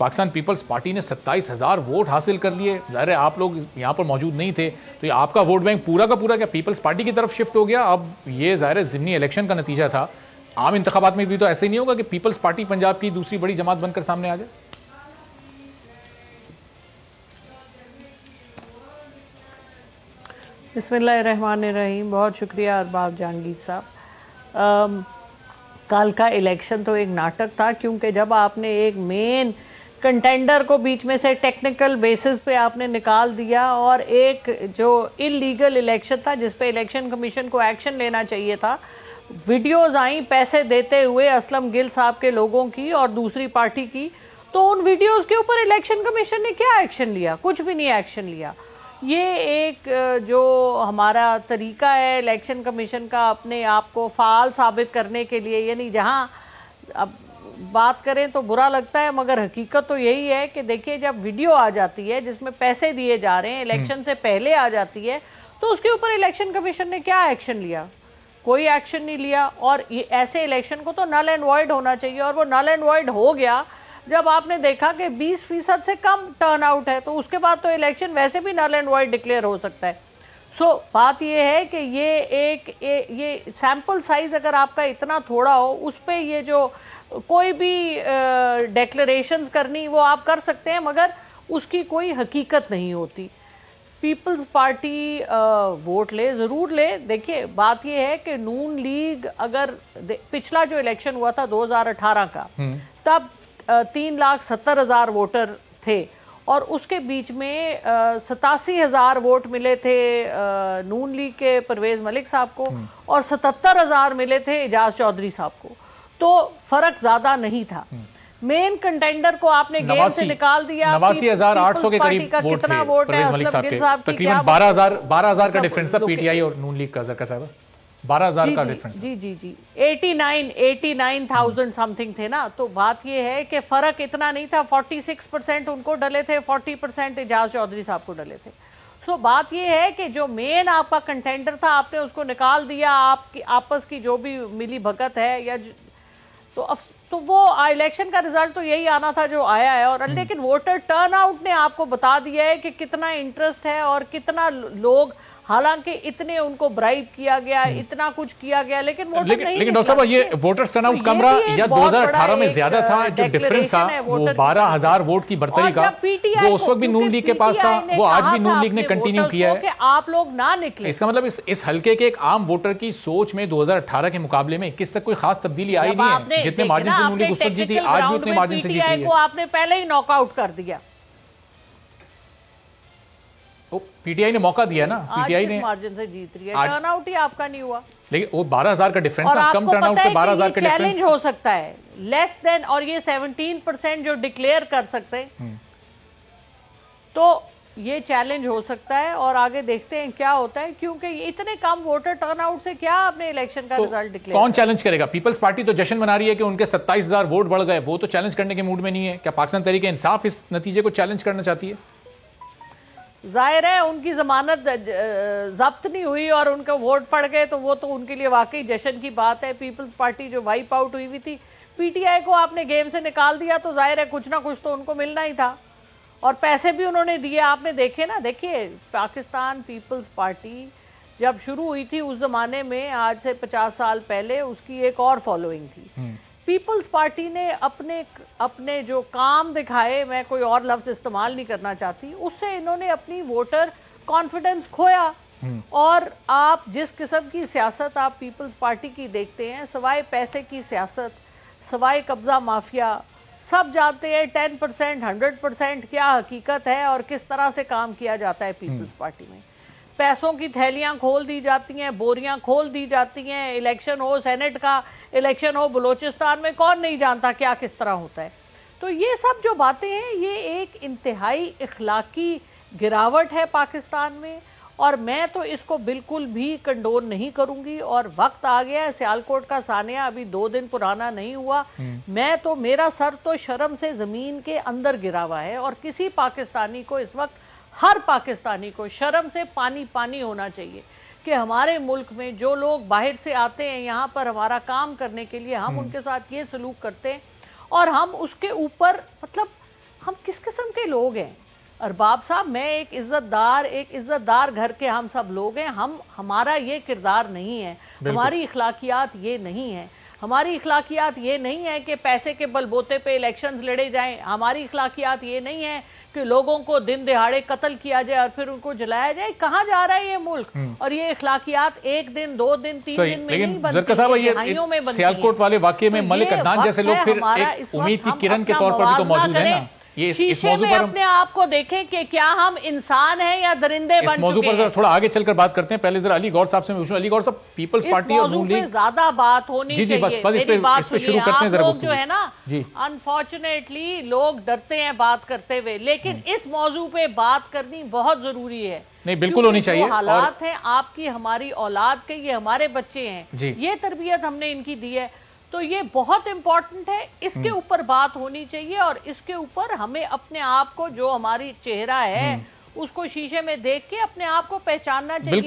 Pakistan peoples party ने 27,000 vote हासिल कर लिए। ज़ाहिर है आप लोग यहाँ पर मौजूद नहीं थे, तो ये आपका वोट बैंक पूरा का पूरा क्या पीपल्स पार्टी की तरफ शिफ्ट हो गया? अब ये ज़ाहिर है ज़िमनी इलेक्शन का नतीजा था, आम इंतखाबात में भी तो ऐसे ही नहीं होगा कि पीपल्स पार्टी पंजाब की दूसरी बड़ी जमात बनकर सामने आ जाए। बिस्मिल्लाहिर्रहमानिर्रहीम। बहुत शुक्रिया अरबाब जहांगीर साहब। कल का इलेक्शन तो एक नाटक था, क्योंकि जब आपने एक मेन कंटेंडर को बीच में से टेक्निकल बेसिस पे आपने निकाल दिया और एक जो इलीगल इलेक्शन था जिस पे इलेक्शन कमीशन को एक्शन लेना चाहिए था, वीडियोस आई पैसे देते हुए असलम गिल साहब के लोगों की और दूसरी पार्टी की, तो उन वीडियोस के ऊपर इलेक्शन कमीशन ने क्या एक्शन लिया? कुछ भी नहीं एक्शन लिया। ये एक जो हमारा तरीका है इलेक्शन कमीशन का अपने आप को फ़ाल साबित करने के लिए, यानी जहां अब बात करें तो बुरा लगता है मगर हकीकत तो यही है कि देखिए जब वीडियो आ जाती है जिसमें पैसे दिए जा रहे हैं, इलेक्शन से पहले आ जाती है, तो उसके ऊपर इलेक्शन कमीशन ने क्या एक्शन लिया? कोई एक्शन नहीं लिया। और ये ऐसे इलेक्शन को तो नल एंड वॉइड होना चाहिए, और वो नल एंड वॉइड हो गया जब आपने देखा कि 20% से कम टर्नआउट है, तो उसके बाद तो इलेक्शन वैसे भी नल एंड वॉइड डिक्लेयर हो सकता है। बात ये है कि ये सैंपल साइज अगर आपका इतना थोड़ा हो, उस पर ये जो कोई भी डेक्लरेशंस करनी वो आप कर सकते हैं, मगर उसकी कोई हकीकत नहीं होती। पीपल्स पार्टी वोट ले, ज़रूर ले। देखिए बात ये है कि नून लीग अगर पिछला जो इलेक्शन हुआ था 2018 का, तब 3,70,000 वोटर थे और उसके बीच में 87,000 वोट मिले थे नून लीग के परवेज मलिक साहब को और 77,000 मिले थे एजाज चौधरी साहब को, तो फर्क ज्यादा नहीं था। मेन कंटेंडर को आपने गेम से निकाल दिया। 89,800 के करीब वोट थे परवेज मलिक साहब के, तकरीबन 12,000 का डिफरेंस था पीटीआई और नून लीग का। जरका साहब 12,000 का डिफरेंस। जी 89,000 समथिंग थे ना। तो बात ये है कि फर्क इतना नहीं था, 46% उनको डले थे, 40% एजाज चौधरी साहब को डले थे। बात ये है कि जो मेन आपका कंटेंडर था आपने उसको निकाल दिया। आपकी आपस की जो भी मिली भगत है या तो वो इलेक्शन का रिजल्ट तो यही आना था जो आया है। और लेकिन वोटर टर्नआउट ने आपको बता दिया है कि कितना इंटरेस्ट है और कितना लोग, हालांकि इतने उनको ब्राइब किया गया, इतना कुछ किया गया, लेकिन डॉक्टर साहब ये वोटर टर्नआउट कम रहा या 2018 में ज्यादा था? जो डिफरेंस था वो 12,000 वोट की बढ़तरी का, वो उस वक्त भी नून लीग के पास था, वो आज भी नून लीग ने कंटिन्यू किया है। आप लोग ना निकले, इसका मतलब इस हल्के के एक आम वोटर की सोच में 2018 के मुकाबले में 21 तक कोई खास तब्दीली आई नहीं है। जितने मार्जिन से नून लीग उस वक्त जीती, आज भी उतने मार्जिन से जीती है। आपने पहले ही नॉकआउट कर दिया। पीटीआई ने मौका दिया ना, पीटीआई ने मार्जिन से जीत रही है, टर्नआउट ही आपका नहीं हुआ। लेकिन वो 12,000 का डिफरेंस है, कम टर्नआउट पे 12,000 का डिफरेंस चैलेंज हो सकता है लेस देन, और ये 17% जो डिक्लेयर कर सकते हैं, तो ये चैलेंज हो सकता है। और आगे देखते हैं क्या होता है, क्योंकि इतने कम वोटर टर्नआउट से क्या आपने इलेक्शन का रिजल्ट डिक्लेयर, कौन चैलेंज करेगा? पीपल्स पार्टी तो जश्न मना रही है कि उनके 27,000 वोट बढ़ गए, वो तो चैलेंज करने के मूड में नहीं है। क्या पाकिस्तान तहरीक इंसाफ इस नतीजे को चैलेंज करना चाहती है? जाहिर है उनकी जमानत जब्त नहीं हुई और उनका वोट पड़ गए, तो वो तो उनके लिए वाकई जश्न की बात है। पीपल्स पार्टी जो वाइप आउट हुई थी, पीटीआई को आपने गेम से निकाल दिया, तो जाहिर है कुछ ना कुछ तो उनको मिलना ही था। और पैसे भी उन्होंने दिए, आपने देखे ना। देखिए पाकिस्तान पीपल्स पार्टी जब शुरू हुई थी उस जमाने में, आज से 50 साल पहले, उसकी एक और फॉलोइंग थी। पीपल्स पार्टी ने अपने जो काम दिखाए, मैं कोई और लफ्ज इस्तेमाल नहीं करना चाहती, उससे इन्होंने अपनी वोटर कॉन्फिडेंस खोया। और आप जिस किस्म की सियासत आप पीपल्स पार्टी की देखते हैं, सवाए पैसे की सियासत, सवाए कब्जा माफिया, सब जानते हैं 10% 100% क्या हकीकत है और किस तरह से काम किया जाता है पीपल्स पार्टी में। पैसों की थैलियां खोल दी जाती हैं, बोरियां खोल दी जाती हैं। इलेक्शन हो, सेनेट का इलेक्शन हो बलूचिस्तान में, कौन नहीं जानता क्या किस तरह होता है। तो ये सब जो बातें हैं, ये एक इंतहाई इखलाकी गिरावट है पाकिस्तान में, और मैं तो इसको बिल्कुल भी कंडोन नहीं करूंगी। और वक्त आ गया है, सियालकोट का सानिया अभी 2 दिन पुराना नहीं हुआ, मैं तो, मेरा सर तो शर्म से जमीन के अंदर गिरा हुआ है। और किसी पाकिस्तानी को इस वक्त, हर पाकिस्तानी को शर्म से पानी पानी होना चाहिए कि हमारे मुल्क में जो लोग बाहर से आते हैं यहाँ पर हमारा काम करने के लिए, हम उनके साथ ये सलूक करते हैं और हम उसके ऊपर, मतलब छोटे लोग हैं। अरबाब साहब, मैं एक इज्जतदार घर के हम सब लोग हैं। हमारा ये किरदार नहीं है, हमारी इखलाकियात ये नहीं है। हमारी इखलाकियात ये नहीं है कि पैसे के बलबोते पे इलेक्शंस लड़े जाएं। हमारी इखलाकियात ये नहीं है कि लोगों को दिन दिहाड़े कत्ल किया जाए और फिर उनको जलाया जाए। कहाँ जा रहा है ये मुल्क? और ये इखलाकियात 1 दिन 2 दिन 3 दिन में नहीं बनती, दहाइयों में बनती है। सियालकोट वाले वाकये में मलिक अदनान जैसे लोग फिर एक उम्मीद की किरण के तौर पर भी तो मौजूद है ना। ये इस मौजू पर अपने आप को देखें कि क्या हम इंसान हैं या दरिंदे बन चुके हैं। इस मौजू पर जरा थोड़ा आगे चलकर बात करते हैं। पहले जरा अली गौर साहब से मैं पूछूं। अली गौर साहब, पीपल्स पार्टी और नून लीग ज्यादा बात होनी चाहिए। जी बस इस पे शुरू करते हैं जरा जो है ना, अनफॉर्चुनेटली लोग डरते हैं बात करते हुए, लेकिन इस मौजू पे बात करनी बहुत जरूरी है। नहीं, बिल्कुल होनी चाहिए। हालात हैं आपकी, हमारी औलाद के, ये हमारे बच्चे हैं, ये तरबियत हमने इनकी दी है, तो ये बहुत इंपॉर्टेंट है। इसके ऊपर बात होनी चाहिए और इसके ऊपर हमें अपने आप को, जो हमारी चेहरा है उसको शीशे में देख के अपने आप को पहचानना चाहिए।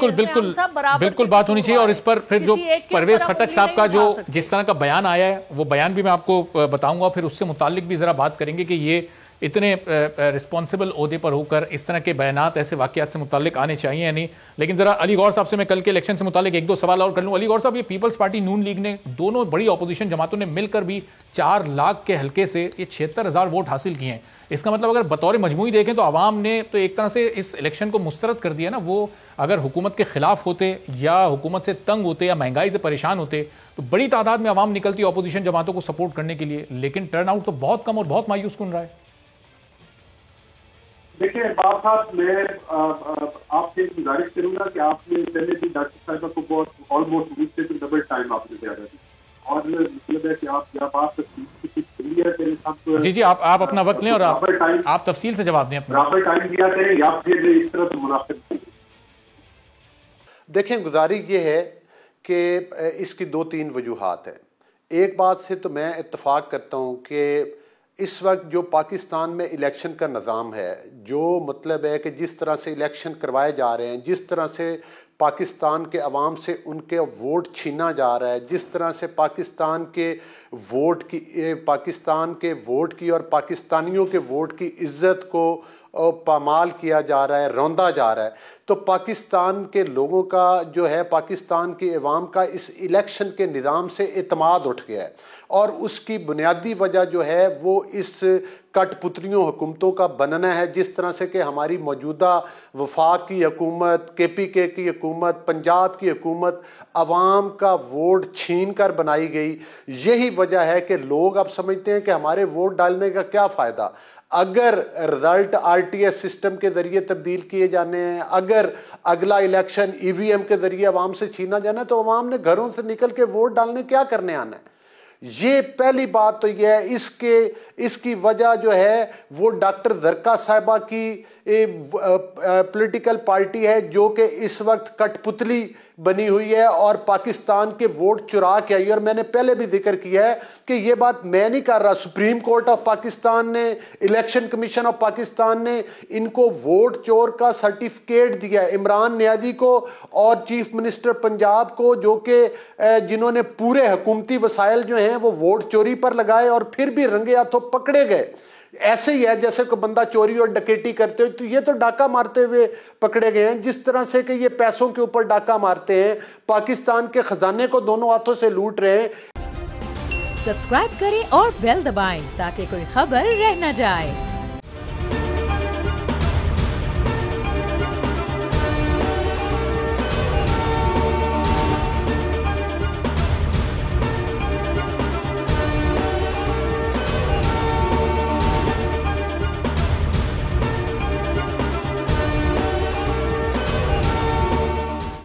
बिल्कुल बात होनी चाहिए। और इस पर फिर जो परवेज खटक साहब का जो जिस तरह का बयान आया है, वो बयान भी मैं आपको बताऊंगा, फिर उससे मुतालिक भी जरा बात करेंगे कि ये इतने रिस्पॉन्सिबल ओहदे पर होकर इस तरह के बयानात ऐसे वाकयात से मुतालिक आने चाहिए या नहीं। लेकिन जरा अली गौर साहब से मैं कल के इलेक्शन से मुतालिक 1-2 सवाल और कर लूँ। अली गौर साहब, ये पीपल्स पार्टी, नून लीग ने, दोनों बड़ी अपोजिशन जमातों ने मिलकर भी 4 लाख के हल्के से ये 76,000 वोट हासिल किए हैं। इसका मतलब अगर बतौर मजमूई देखें तो आवाम ने तो एक तरह से इस इलेक्शन को मुस्तरद कर दिया ना। वो अगर हुकूमत के खिलाफ होते या हुकूमत से तंग होते या महंगाई से परेशान होते तो बड़ी तादाद में आवाम निकलती अपोजिशन जमातों को सपोर्ट करने के लिए, लेकिन टर्न आउट तो बहुत कम और बहुत मायूस कुन रहा है। देखिए बात साहब, मैं आपसे गुजारिश करूंगा कि आपने पहले भी डॉक्टर साहब को बहुत ऑलमोस्ट वीक से डबल टाइम आपने दिया था, और मतलब है कि आप क्या बात जी आप अपना वक्त लें और आप तफसील से जवाब दें, प्रॉपर टाइम दिया करें या फिर इस तरह से मुनासिब। देखें, गुजारिश ये है कि इसकी 2-3 वजूहात हैं। एक बात से तो मैं इत्तफाक करता हूँ कि इस वक्त जो पाकिस्तान में इलेक्शन का निज़ाम है, जो मतलब है कि जिस तरह से इलेक्शन करवाए जा रहे हैं, जिस तरह से पाकिस्तान के अवाम से उनके वोट छीना जा रहा है, जिस तरह से पाकिस्तान के वोट की और पाकिस्तानियों के वोट की इज़्ज़त को पामाल किया जा रहा है, रौंदा जा रहा है, तो पाकिस्तान के लोगों का जो है, पाकिस्तान की अवाम का इस इलेक्शन के निज़ाम से एतमाद उठ गया है। और उसकी बुनियादी वजह जो है वो इस कठपुतलियों हुकूमतों का बनना है, जिस तरह से कि हमारी मौजूदा वफाक की हुकूमत, KPK की हुकूमत, पंजाब की हुकूमत अवाम का वोट छीन कर बनाई गई। यही वजह है कि लोग अब समझते हैं कि हमारे वोट डालने का क्या फ़ायदा, अगर रिजल्ट RTS सिस्टम के ज़रिए तब्दील किए जाने हैं, अगर अगला इलेक्शन EVM के ज़रिए अवाम से छीना जाना है, तो अवाम ने घरों से निकल के वोट डालने क्या करने आना है। ये पहली बात तो यह है। इसकी वजह जो है वो डॉक्टर जरका साहिबा की पॉलिटिकल पार्टी है, जो कि इस वक्त कठपुतली बनी हुई है और पाकिस्तान के वोट चुरा के आई। और मैंने पहले भी जिक्र किया है कि ये बात मैं नहीं कर रहा, सुप्रीम कोर्ट ऑफ पाकिस्तान ने, इलेक्शन कमीशन ऑफ पाकिस्तान ने इनको वोट चोर का सर्टिफिकेट दिया है, इमरान नियाजी को और चीफ मिनिस्टर पंजाब को, जो कि जिन्होंने पूरे हुकूमती वसाइल जो हैं वो वोट चोरी पर लगाए और फिर भी रंगे हाथों पकड़े गए। ऐसे ही है जैसे कोई बंदा चोरी और डकैती करते हो, तो ये तो डाका मारते हुए पकड़े गए हैं। जिस तरह से कि ये पैसों के ऊपर डाका मारते हैं, पाकिस्तान के खजाने को दोनों हाथों से लूट रहे हैं। सब्सक्राइब करें और बेल दबाएं ताकि कोई खबर रह न जाए।